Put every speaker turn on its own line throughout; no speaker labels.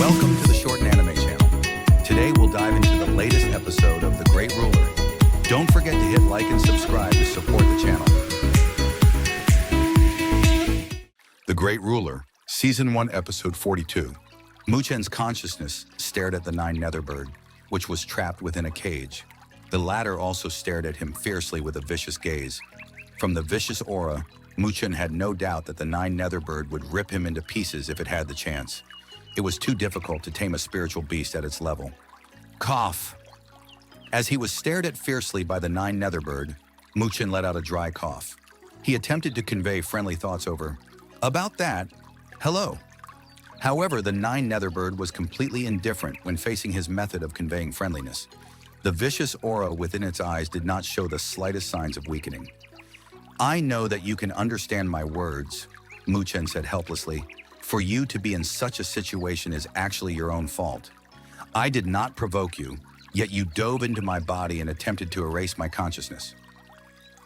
Welcome to the Shorten Anime channel. Today we'll dive into the latest episode of The Great Ruler. Don't forget to hit like and subscribe to support the channel. The Great Ruler, Season 1, Episode 42. Muchen's consciousness stared at the Nine Netherworld Bird, which was trapped within a cage. The latter also stared at him fiercely with a vicious gaze. From the vicious aura, Muchen had no doubt that the Nine Netherworld Bird would rip him into pieces if it had the chance. It was too difficult to tame a spiritual beast at its level. Cough! As he was stared at fiercely by the Nine Netherworld Bird, Muchen let out a dry cough. He attempted to convey friendly thoughts over, "About that, hello." However, the Nine Netherworld Bird was completely indifferent when facing his method of conveying friendliness. The vicious aura within its eyes did not show the slightest signs of weakening. "I know that you can understand my words," Muchen said helplessly. "For you to be in such a situation is actually your own fault. I did not provoke you, yet you dove into my body and attempted to erase my consciousness."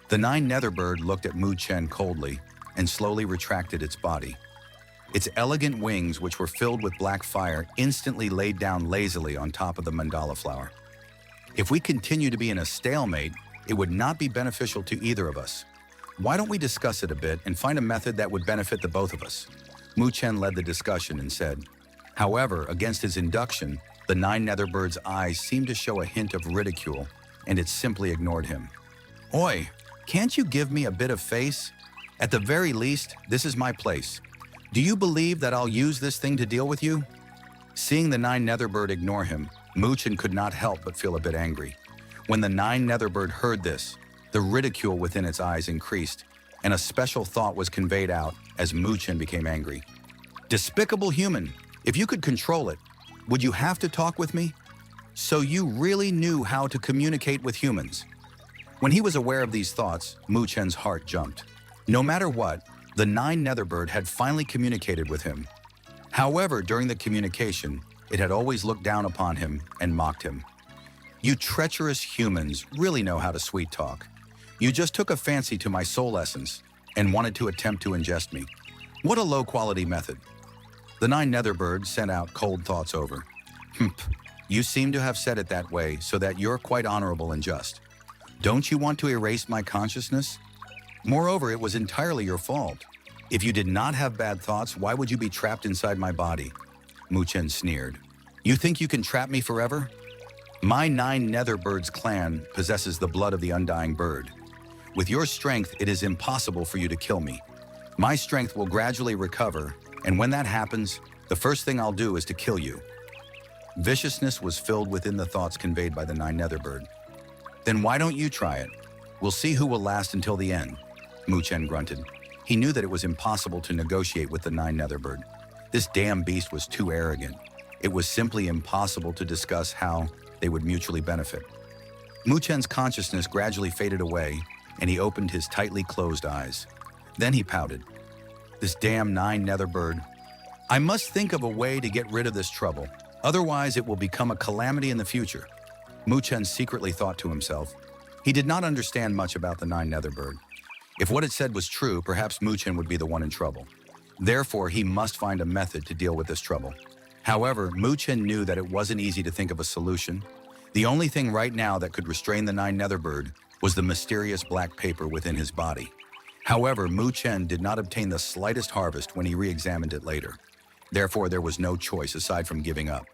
The Nine Netherworld Bird looked at Muchen coldly and slowly retracted its body. Its elegant wings, which were filled with black fire, instantly laid down lazily on top of the mandala flower. "If we continue to be in a stalemate, it would not be beneficial to either of us. Why don't we discuss it a bit and find a method that would benefit the both of us?" Muchen led the discussion and said. However, against his induction, the Nine Netherworld Bird's eyes seemed to show a hint of ridicule, and it simply ignored him. "Oi, can't you give me a bit of face? At the very least, this is my place. Do you believe that I'll use this thing to deal with you?" Seeing the Nine Netherworld Bird ignore him, Muchen could not help but feel a bit angry. When the Nine Netherworld Bird heard this, the ridicule within its eyes increased, and a special thought was conveyed out as Muchen became angry. "Despicable human, if you could control it, would you have to talk with me? So you really knew how to communicate with humans." When he was aware of these thoughts, Muchen's heart jumped. No matter what, the Nine Netherworld Bird had finally communicated with him. However, during the communication, it had always looked down upon him and mocked him. "You treacherous humans really know how to sweet talk. You just took a fancy to my soul essence and wanted to attempt to ingest me. What a low-quality method." The Nine Netherworld Bird sent out cold thoughts over. "Humph, you seem to have said it that way so that you're quite honorable and just. Don't you want to erase my consciousness? Moreover, it was entirely your fault. If you did not have bad thoughts, why would you be trapped inside my body?" Muchen sneered. "You think you can trap me forever? My Nine Netherworld Bird's clan possesses the blood of the undying bird. With your strength, it is impossible for you to kill me. My strength will gradually recover, and when that happens, the first thing I'll do is to kill you." Viciousness was filled within the thoughts conveyed by the Nine Netherworld Bird. "Then why don't you try it? We'll see who will last until the end," Muchen grunted. He knew that it was impossible to negotiate with the Nine Netherworld Bird. This damn beast was too arrogant. It was simply impossible to discuss how they would mutually benefit. Muchen's consciousness gradually faded away, and he opened his tightly closed eyes. Then he pouted. "This damn Nine Netherworld Bird. I must think of a way to get rid of this trouble. Otherwise, it will become a calamity in the future." Muchen secretly thought to himself. He did not understand much about the Nine Netherworld Bird. If what it said was true, perhaps Muchen would be the one in trouble. Therefore, he must find a method to deal with this trouble. However, Muchen knew that it wasn't easy to think of a solution. The only thing right now that could restrain the Nine Netherworld Bird was the mysterious black paper within his body. However, Muchen did not obtain the slightest harvest when he re-examined it later. Therefore, there was no choice aside from giving up.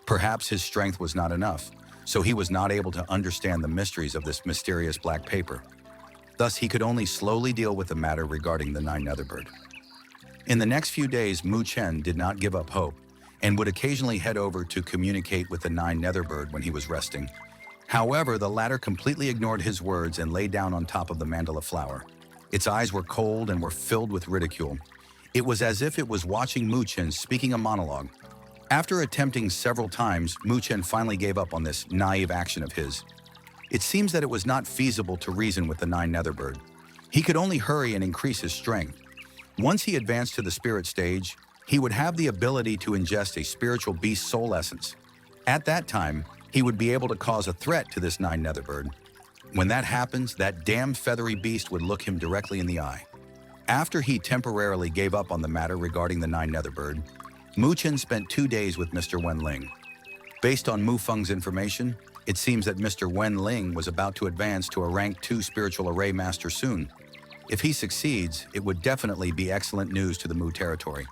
Perhaps his strength was not enough, so he was not able to understand the mysteries of this mysterious black paper. Thus, he could only slowly deal with the matter regarding the Nine Netherworld Bird. In the next few days, Muchen did not give up hope and would occasionally head over to communicate with the Nine Netherworld Bird when he was resting. However, the latter completely ignored his words and lay down on top of the mandala flower. Its eyes were cold and were filled with ridicule. It was as if it was watching Muchen speaking a monologue. After attempting several times, Muchen finally gave up on this naive action of his. It seems that it was not feasible to reason with the Nine Netherworld Bird. He could only hurry and increase his strength. Once he advanced to the spirit stage, he would have the ability to ingest a spiritual beast's soul essence. At that time, he would be able to cause a threat to this Nine Netherworld Bird. When that happens, that damn feathery beast would look him directly in the eye. After he temporarily gave up on the matter regarding the Nine Netherworld Bird, Mu Chen spent 2 days with Mr. Wen Ling. Based on Mu Feng's information, it seems that Mr. Wen Ling was about to advance to a rank 2 spiritual array master soon. If he succeeds, it would definitely be excellent news to the Mu territory.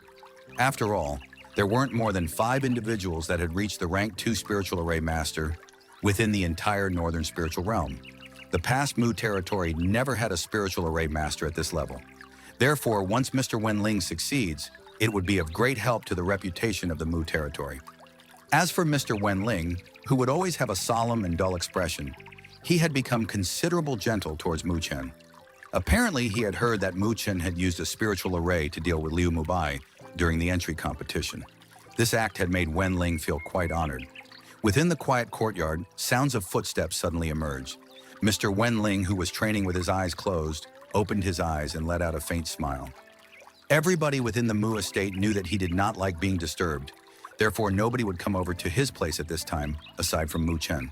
After all, there weren't more than 5 individuals that had reached the rank 2 spiritual array master within the entire northern spiritual realm. The past Mu territory never had a spiritual array master at this level. Therefore, once Mr. Wen Ling succeeds, it would be of great help to the reputation of the Mu territory. As for Mr. Wen Ling, who would always have a solemn and dull expression, he had become considerable gentle towards Mu Chen. Apparently, he had heard that Mu Chen had used a spiritual array to deal with Liu Mubai during the entry competition. This act had made Wen Ling feel quite honored. Within the quiet courtyard, sounds of footsteps suddenly emerged. Mr. Wen Ling, who was training with his eyes closed, opened his eyes and let out a faint smile. Everybody within the Mu estate knew that he did not like being disturbed. Therefore, nobody would come over to his place at this time, aside from Mu Chen.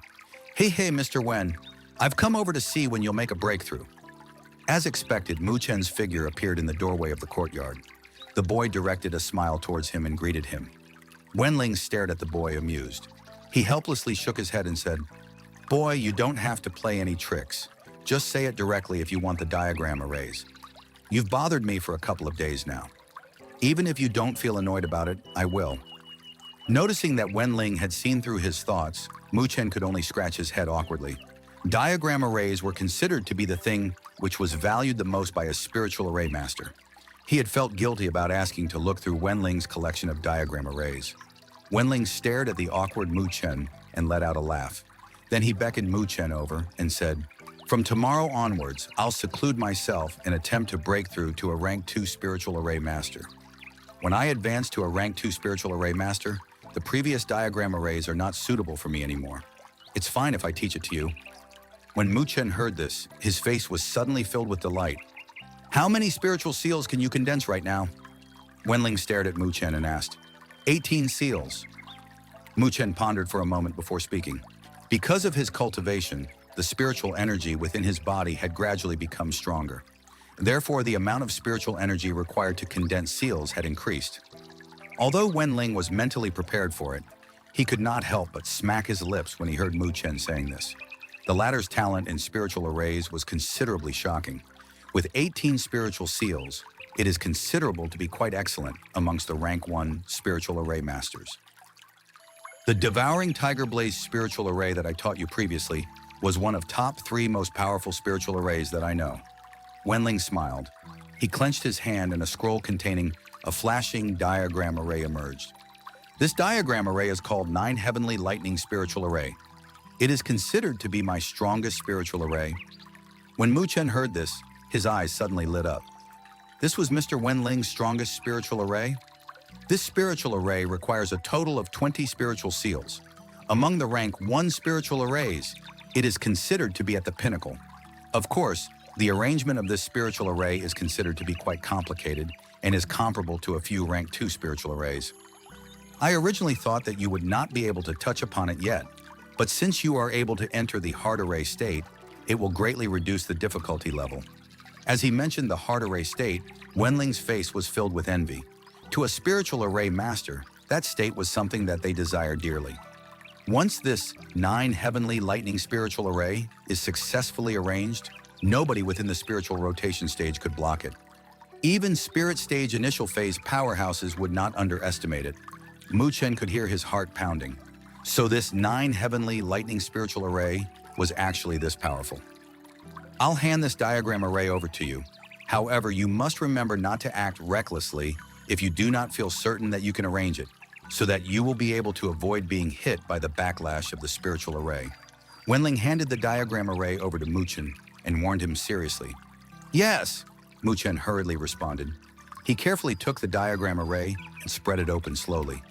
Hey, Mr. Wen, I've come over to see when you'll make a breakthrough. As expected, Mu Chen's figure appeared in the doorway of the courtyard. The boy directed a smile towards him and greeted him. Wen Ling stared at the boy, amused. He helplessly shook his head and said, "Boy, you don't have to play any tricks. Just say it directly if you want the diagram arrays. You've bothered me for a couple of days now. Even if you don't feel annoyed about it, I will." Noticing that Wen Ling had seen through his thoughts, Mu Chen could only scratch his head awkwardly. Diagram arrays were considered to be the thing which was valued the most by a spiritual array master. He had felt guilty about asking to look through Wen Ling's collection of diagram arrays. Wen Ling stared at the awkward Mu Chen and let out a laugh. Then he beckoned Mu Chen over and said, "From tomorrow onwards, I'll seclude myself and attempt to break through to a rank 2 spiritual array master. When I advance to a rank 2 spiritual array master, the previous diagram arrays are not suitable for me anymore. It's fine if I teach it to you." When Mu Chen heard this, his face was suddenly filled with delight. "How many spiritual seals can you condense right now?" Wen Ling stared at Mu Chen and asked. 18 seals. Mu Chen pondered for a moment before speaking. Because of his cultivation, the spiritual energy within his body had gradually become stronger. Therefore, the amount of spiritual energy required to condense seals had increased. Although Wen Ling was mentally prepared for it, he could not help but smack his lips when he heard Mu Chen saying this. The latter's talent in spiritual arrays was considerably shocking. With 18 spiritual seals, it is considerable to be quite excellent amongst the rank 1 spiritual array masters. The Devouring Tiger Blaze spiritual array that I taught you previously was one of top 3 most powerful spiritual arrays that I know. Wen Ling smiled. He clenched his hand and a scroll containing a flashing diagram array emerged. This diagram array is called Nine Heavenly Lightning Spiritual Array. It is considered to be my strongest spiritual array. When Mu Chen heard this, his eyes suddenly lit up. This was Mr. Wen Ling's strongest spiritual array? This spiritual array requires a total of 20 spiritual seals. Among the rank 1 spiritual arrays, it is considered to be at the pinnacle. Of course, the arrangement of this spiritual array is considered to be quite complicated and is comparable to a few rank 2 spiritual arrays. I originally thought that you would not be able to touch upon it yet, but since you are able to enter the heart array state, it will greatly reduce the difficulty level. As he mentioned the heart array state, Wen Ling's face was filled with envy. To a spiritual array master, that state was something that they desired dearly. Once this 9 heavenly lightning spiritual array is successfully arranged, nobody within the spiritual rotation stage could block it. Even spirit stage initial phase powerhouses would not underestimate it. Mu Chen could hear his heart pounding. So this 9 heavenly lightning spiritual array was actually this powerful. I'll hand this diagram array over to you. However, you must remember not to act recklessly if you do not feel certain that you can arrange it, so that you will be able to avoid being hit by the backlash of the spiritual array. Wen Ling handed the diagram array over to Mu Chen and warned him seriously. "Yes," Mu Chen hurriedly responded. He carefully took the diagram array and spread it open slowly.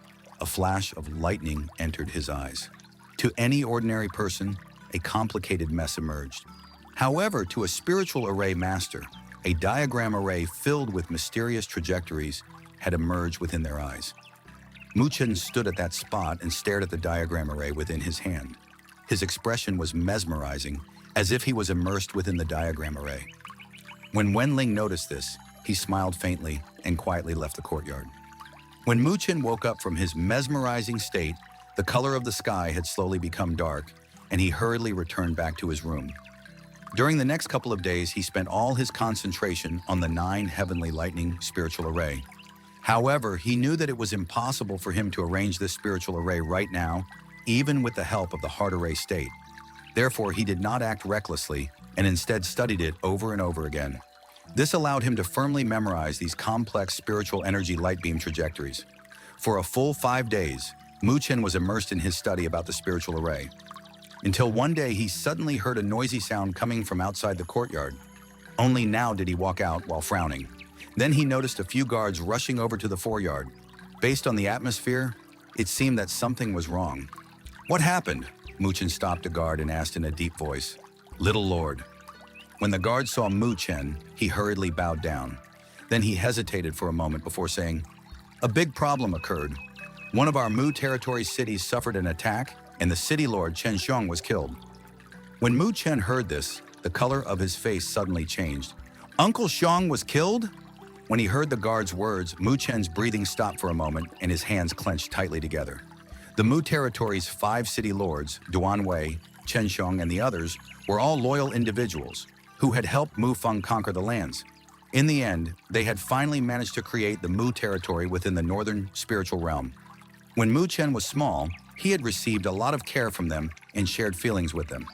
A flash of lightning entered his eyes. To any ordinary person, a complicated mess emerged. However, to a spiritual array master, a diagram array filled with mysterious trajectories had emerged within their eyes. Mu Chen stood at that spot and stared at the diagram array within his hand. His expression was mesmerizing, as if he was immersed within the diagram array. When Wen Ling noticed this, he smiled faintly and quietly left the courtyard. When Muchen woke up from his mesmerizing state, the color of the sky had slowly become dark, and he hurriedly returned back to his room. During the next couple of days, he spent all his concentration on the 9 heavenly lightning spiritual array. However, he knew that it was impossible for him to arrange this spiritual array right now, even with the help of the heart array state. Therefore, he did not act recklessly and instead studied it over and over again. This allowed him to firmly memorize these complex spiritual energy light beam trajectories. For a full 5 days, Muchen was immersed in his study about the spiritual array, until one day he suddenly heard a noisy sound coming from outside the courtyard. Only now did he walk out while frowning. Then he noticed a few guards rushing over to the foreyard. Based on the atmosphere, it seemed that something was wrong. "What happened?" Muchen stopped a guard and asked in a deep voice. "Little Lord." When the guard saw Muchen, he hurriedly bowed down. Then he hesitated for a moment before saying, "A big problem occurred. One of our Mu territory cities suffered an attack, and the city lord Chen Xiong was killed." When Muchen heard this, the color of his face suddenly changed. "Uncle Xiong was killed?" When he heard the guard's words, Muchen's breathing stopped for a moment and his hands clenched tightly together. The Mu territory's 5 city lords, Duanwei, Chen Xiong, and the others, were all loyal individuals who had helped Mu Feng conquer the lands. In the end, they had finally managed to create the Mu territory within the northern spiritual realm. When Mu Chen was small, he had received a lot of care from them and shared feelings with them.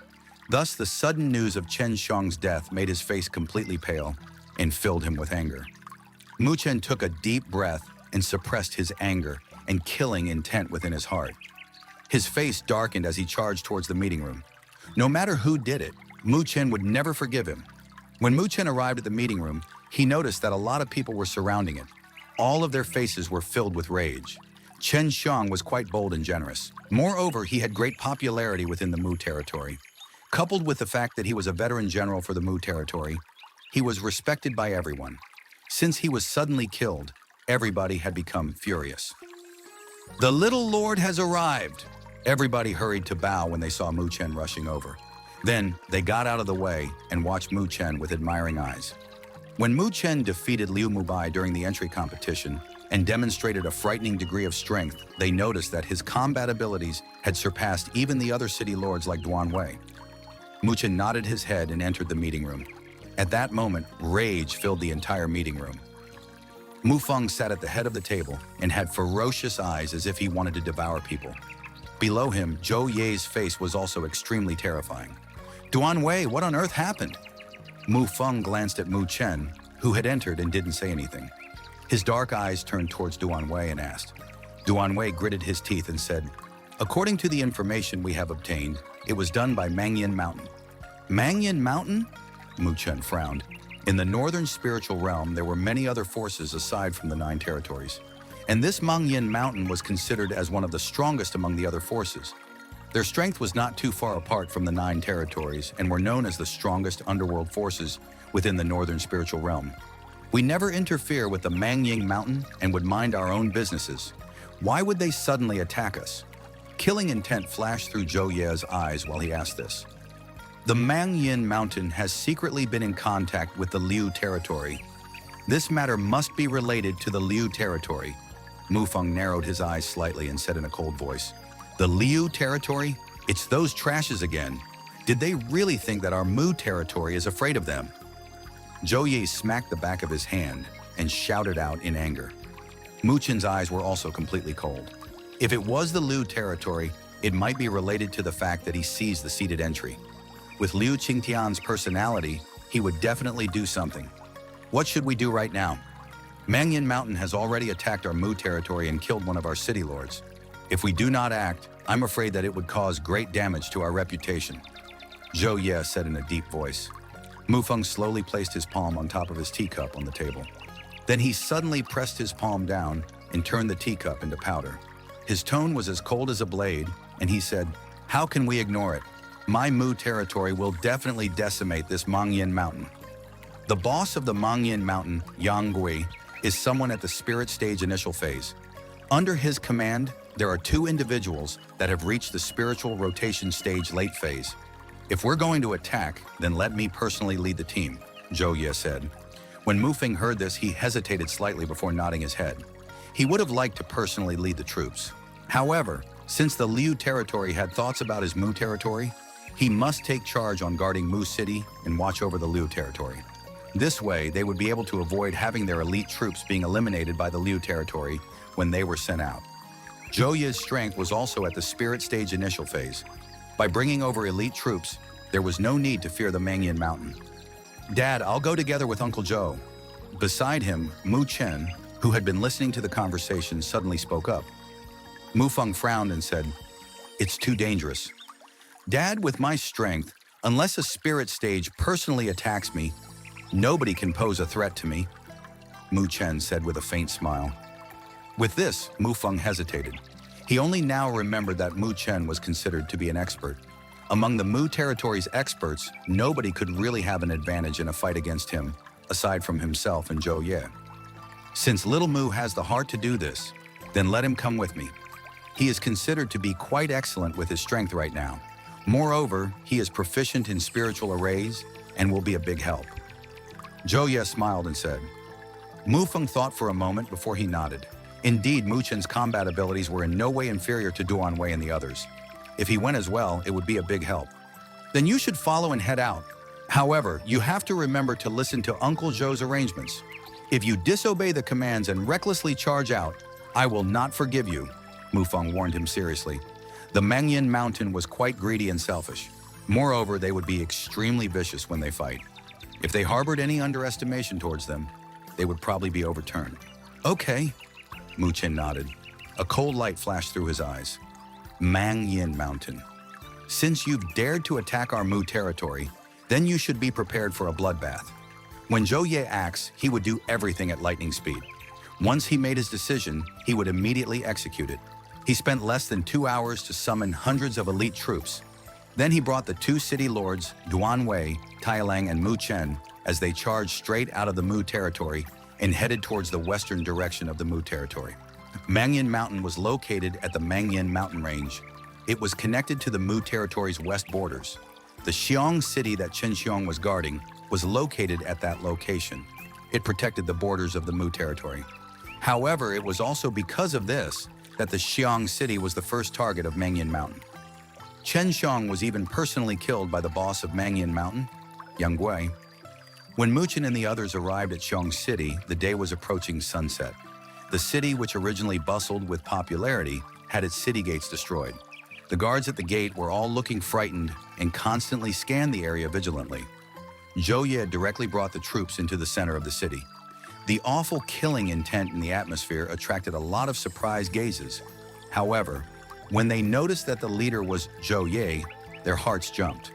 Thus, the sudden news of Chen Xiong's death made his face completely pale and filled him with anger. Mu Chen took a deep breath and suppressed his anger and killing intent within his heart. His face darkened as he charged towards the meeting room. No matter who did it, Mu Chen would never forgive him. When Mu Chen arrived at the meeting room, he noticed that a lot of people were surrounding it. All of their faces were filled with rage. Chen Xiong was quite bold and generous. Moreover, he had great popularity within the Mu territory. Coupled with the fact that he was a veteran general for the Mu territory, he was respected by everyone. Since he was suddenly killed, everybody had become furious. "The little lord has arrived!" Everybody hurried to bow when they saw Mu Chen rushing over. Then, they got out of the way and watched Mu Chen with admiring eyes. When Mu Chen defeated Liu Mubai during the entry competition and demonstrated a frightening degree of strength, they noticed that his combat abilities had surpassed even the other city lords like Duanwei. Mu Chen nodded his head and entered the meeting room. At that moment, rage filled the entire meeting room. Mu Feng sat at the head of the table and had ferocious eyes as if he wanted to devour people. Below him, Zhou Ye's face was also extremely terrifying. "Duanwei, what on earth happened?" Mu Feng glanced at Mu Chen, who had entered and didn't say anything. His dark eyes turned towards Duanwei and asked. Duanwei gritted his teeth and said, "According to the information we have obtained, it was done by Mangyan Mountain." "Mangyan Mountain?" Mu Chen frowned. In the northern spiritual realm, there were many other forces aside from the 9 territories, and this Mangyan Mountain was considered as one of the strongest among the other forces. Their strength was not too far apart from the 9 territories and were known as the strongest underworld forces within the northern spiritual realm. "We never interfere with the Mangying Mountain and would mind our own businesses. Why would they suddenly attack us?" Killing intent flashed through Zhou Ye's eyes while he asked this. "The Mangyan Mountain has secretly been in contact with the Liu territory. This matter must be related to the Liu territory." Mu Feng narrowed his eyes slightly and said in a cold voice, "The Liu territory? It's those trashes again. Did they really think that our Mu territory is afraid of them?" Zhou Ye smacked the back of his hand and shouted out in anger. Mu Chen's eyes were also completely cold. If it was the Liu territory, it might be related to the fact that he seized the seated entry. With Liu Qingtian's personality, he would definitely do something. "What should we do right now? Mangyan Mountain has already attacked our Mu territory and killed one of our city lords. If we do not act, I'm afraid that it would cause great damage to our reputation," Zhou Ye said in a deep voice. Mu Feng slowly placed his palm on top of his teacup on the table. Then he suddenly pressed his palm down and turned the teacup into powder. His tone was as cold as a blade, and he said, "How can we ignore it? My Mu territory will definitely decimate this Mangyan Mountain." The boss of the Mangyan Mountain, Yang Gui, is someone at the spirit stage initial phase. Under his command, there are 2 individuals that have reached the spiritual rotation stage late phase. "If we're going to attack, then let me personally lead the team," Zhou Ye said. When Mu Feng heard this, he hesitated slightly before nodding his head. He would have liked to personally lead the troops. However, since the Liu territory had thoughts about his Mu territory, he must take charge on guarding Mu City and watch over the Liu territory. This way, they would be able to avoid having their elite troops being eliminated by the Liu territory when they were sent out. Zhou Ye's strength was also at the spirit stage initial phase. By bringing over elite troops, there was no need to fear the Mangyan Mountain. "Dad, I'll go together with Uncle Zhou." Beside him, Mu Chen, who had been listening to the conversation, suddenly spoke up. Mu Feng frowned and said, "It's too dangerous. Dad, with my strength, unless a spirit stage personally attacks me, nobody can pose a threat to me," Mu Chen said with a faint smile. With this, Mu Feng hesitated. He only now remembered that Mu Chen was considered to be an expert. Among the Mu territory's experts, nobody could really have an advantage in a fight against him, aside from himself and Zhou Ye. "Since little Mu has the heart to do this, then let him come with me. He is considered to be quite excellent with his strength right now. Moreover, he is proficient in spiritual arrays and will be a big help." Zhou Ye smiled and said. Mu Feng thought for a moment before he nodded. Indeed, Mu Chen's combat abilities were in no way inferior to Duan Wei and the others. If he went as well, it would be a big help. "Then you should follow and head out. However, you have to remember to listen to Uncle Zhou's arrangements. If you disobey the commands and recklessly charge out, I will not forgive you," Mu Feng warned him seriously. The Mangyan Mountain was quite greedy and selfish. Moreover, they would be extremely vicious when they fight. If they harbored any underestimation towards them, they would probably be overturned. "Okay," Mu Chen nodded. A cold light flashed through his eyes. Mangyan Mountain. "Since you've dared to attack our Mu territory, then you should be prepared for a bloodbath." When Zhou Ye acts, he would do everything at lightning speed. Once he made his decision, he would immediately execute it. He spent less than 2 hours to summon hundreds of elite troops. Then he brought the 2 city lords, Duan Wei, Tailang, and Mu Chen, as they charged straight out of the Mu territory and headed towards the western direction of the Mu territory. Mangyan Mountain was located at the Mangyan Mountain Range. It was connected to the Mu territory's west borders. The Xiong city that Chen Xiong was guarding was located at that location. It protected the borders of the Mu territory. However, it was also because of this that the Xiong city was the first target of Mangyan Mountain. Chen Xiong was even personally killed by the boss of Mangyan Mountain, Yang Gui. When Mu Chen and the others arrived at Xiong City, the day was approaching sunset. The city, which originally bustled with popularity, had its city gates destroyed. The guards at the gate were all looking frightened and constantly scanned the area vigilantly. Zhou Ye directly brought the troops into the center of the city. The awful killing intent in the atmosphere attracted a lot of surprised gazes. However, when they noticed that the leader was Zhou Ye, their hearts jumped.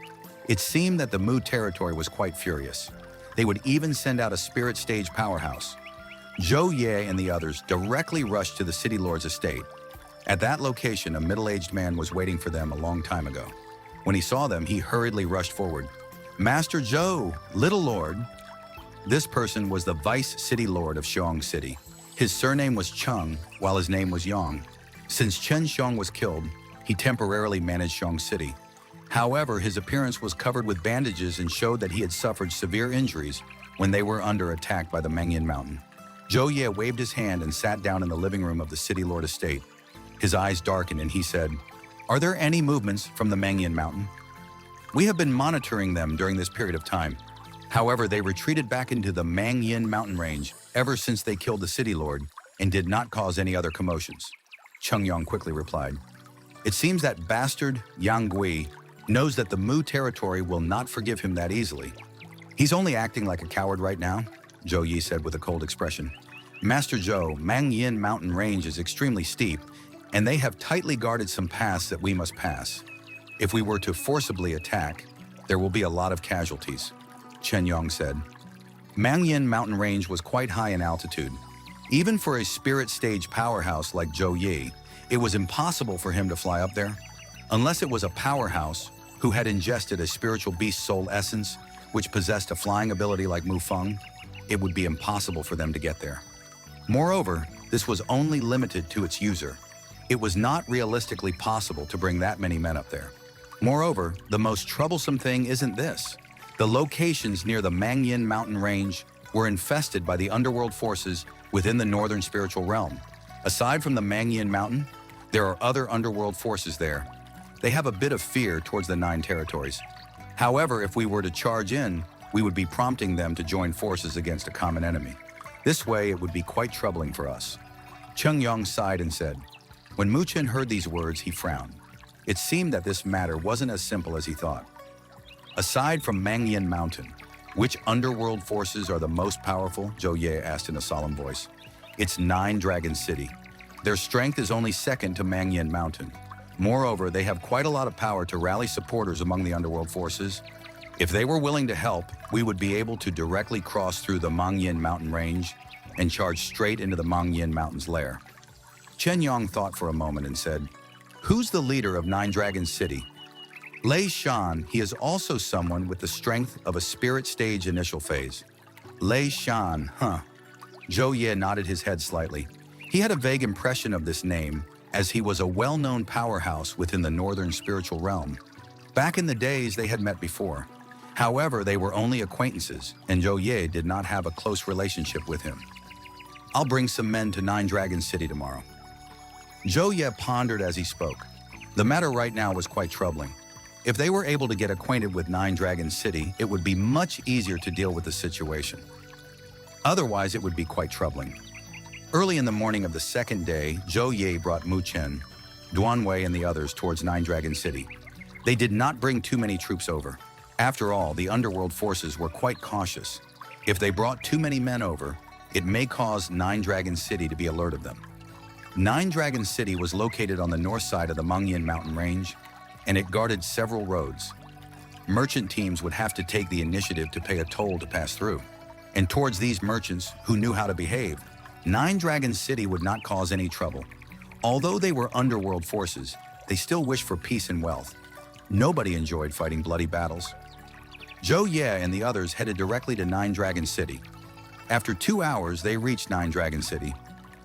It seemed that the Mu territory was quite furious. They would even send out a spirit stage powerhouse. Zhou Ye and the others directly rushed to the city lord's estate. At that location, a middle-aged man was waiting for them a long time ago. When he saw them, he hurriedly rushed forward. "Master Zhou, little lord." This person was the vice city lord of Xiong City. His surname was Cheng, while his name was Yang. Since Chen Xiong was killed, he temporarily managed Xiong City. However, his appearance was covered with bandages and showed that he had suffered severe injuries when they were under attack by the Mangyan Mountain. Zhou Ye waved his hand and sat down in the living room of the city lord estate. His eyes darkened and he said, "Are there any movements from the Mangyan Mountain?" "We have been monitoring them during this period of time. However, they retreated back into the Mangyan Mountain Range ever since they killed the city lord and did not cause any other commotions," Cheng Yang quickly replied. "It seems that bastard Yang Gui knows that the Mu territory will not forgive him that easily. He's only acting like a coward right now," Zhou Yi said with a cold expression. "Master Zhou, Mangyan Mountain Range is extremely steep, and they have tightly guarded some paths that we must pass. If we were to forcibly attack, there will be a lot of casualties," Chen Yong said. Mangyan Mountain Range was quite high in altitude. Even for a spirit stage powerhouse like Zhou Yi, it was impossible for him to fly up there. Unless it was a powerhouse who had ingested a spiritual beast soul essence, which possessed a flying ability like Mu Feng, it would be impossible for them to get there. Moreover, this was only limited to its user. It was not realistically possible to bring that many men up there. Moreover, the most troublesome thing isn't this. The locations near the Mangyan Mountain Range were infested by the underworld forces within the northern spiritual realm. Aside from the Mangyan Mountain, there are other underworld forces there. They have a bit of fear towards the Nine Territories. However, if we were to charge in, we would be prompting them to join forces against a common enemy. This way, it would be quite troubling for us. Cheng Yong sighed and said. When Mu Chen heard these words, he frowned. It seemed that this matter wasn't as simple as he thought. Aside from Mangyan Mountain, which underworld forces are the most powerful? Zhou Ye asked in a solemn voice. It's Nine Dragon City. Their strength is only second to Mangyan Mountain. Moreover, they have quite a lot of power to rally supporters among the underworld forces. If they were willing to help, we would be able to directly cross through the Mangyan Mountain range and charge straight into the Mangyan Mountain's lair. Chen Yong thought for a moment and said, Who's the leader of Nine Dragon City? Lei Shan. He is also someone with the strength of a spirit stage initial phase. Lei Shan, huh? Zhou Ye nodded his head slightly. He had a vague impression of this name, as he was a well-known powerhouse within the northern spiritual realm. Back in the days, they had met before. However, they were only acquaintances, and Zhou Ye did not have a close relationship with him. I'll bring some men to Nine Dragon City tomorrow. Zhou Ye pondered as he spoke. The matter right now was quite troubling. If they were able to get acquainted with Nine Dragon City, it would be much easier to deal with the situation. Otherwise, it would be quite troubling. Early in the morning of the second day, Zhou Ye brought Mu Chen, Duanwei, and the others towards Nine Dragon City. They did not bring too many troops over. After all, the underworld forces were quite cautious. If they brought too many men over, it may cause Nine Dragon City to be alert of them. Nine Dragon City was located on the north side of the Mangyan Mountain range, and it guarded several roads. Merchant teams would have to take the initiative to pay a toll to pass through. And towards these merchants, who knew how to behave, Nine Dragon City would not cause any trouble. Although they were underworld forces, they still wished for peace and wealth. Nobody enjoyed fighting bloody battles. Zhou Ye and the others headed directly to Nine Dragon City. After 2 hours, they reached Nine Dragon City.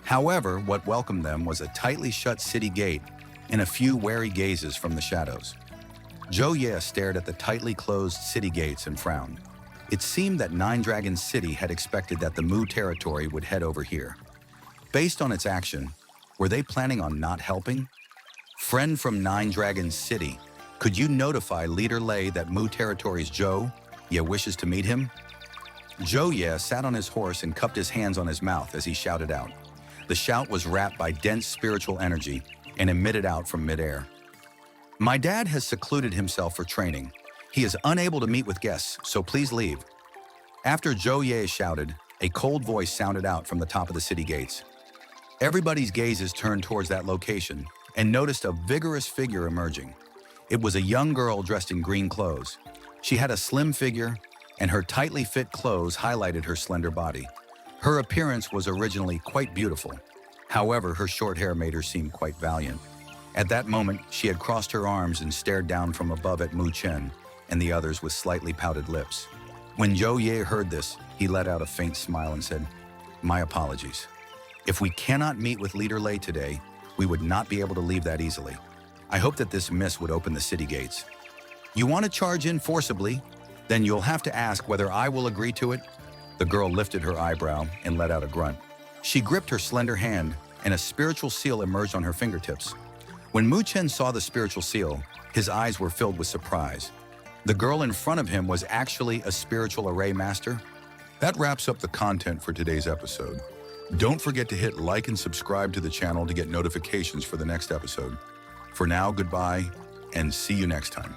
However, what welcomed them was a tightly shut city gate and a few wary gazes from the shadows. Zhou Ye stared at the tightly closed city gates and frowned. It seemed that Nine Dragon City had expected that the Mu territory would head over here. Based on its action, were they planning on not helping? Friend from Nine Dragon City, could you notify Leader Lei that Mu territory's Zhou Ye wishes to meet him? Zhou Ye sat on his horse and cupped his hands on his mouth as he shouted out. The shout was wrapped by dense spiritual energy and emitted out from midair. My dad has secluded himself for training. He is unable to meet with guests, so please leave. After Zhou Ye shouted, a cold voice sounded out from the top of the city gates. Everybody's gazes turned towards that location and noticed a vigorous figure emerging. It was a young girl dressed in green clothes. She had a slim figure, and her tightly fit clothes highlighted her slender body. Her appearance was originally quite beautiful. However, her short hair made her seem quite valiant. At that moment, she had crossed her arms and stared down from above at Mu Chen and the others with slightly pouted lips. When Zhou Ye heard this, he let out a faint smile and said, My apologies. If we cannot meet with Leader Lei today, we would not be able to leave that easily. I hope that this miss would open the city gates. You want to charge in forcibly? Then you'll have to ask whether I will agree to it. The girl lifted her eyebrow and let out a grunt. She gripped her slender hand, and a spiritual seal emerged on her fingertips. When Mu Chen saw the spiritual seal, his eyes were filled with surprise. The girl in front of him was actually a spiritual array master. That wraps up the content for today's episode. Don't forget to hit like and subscribe to the channel to get notifications for the next episode. For now, goodbye, and see you next time.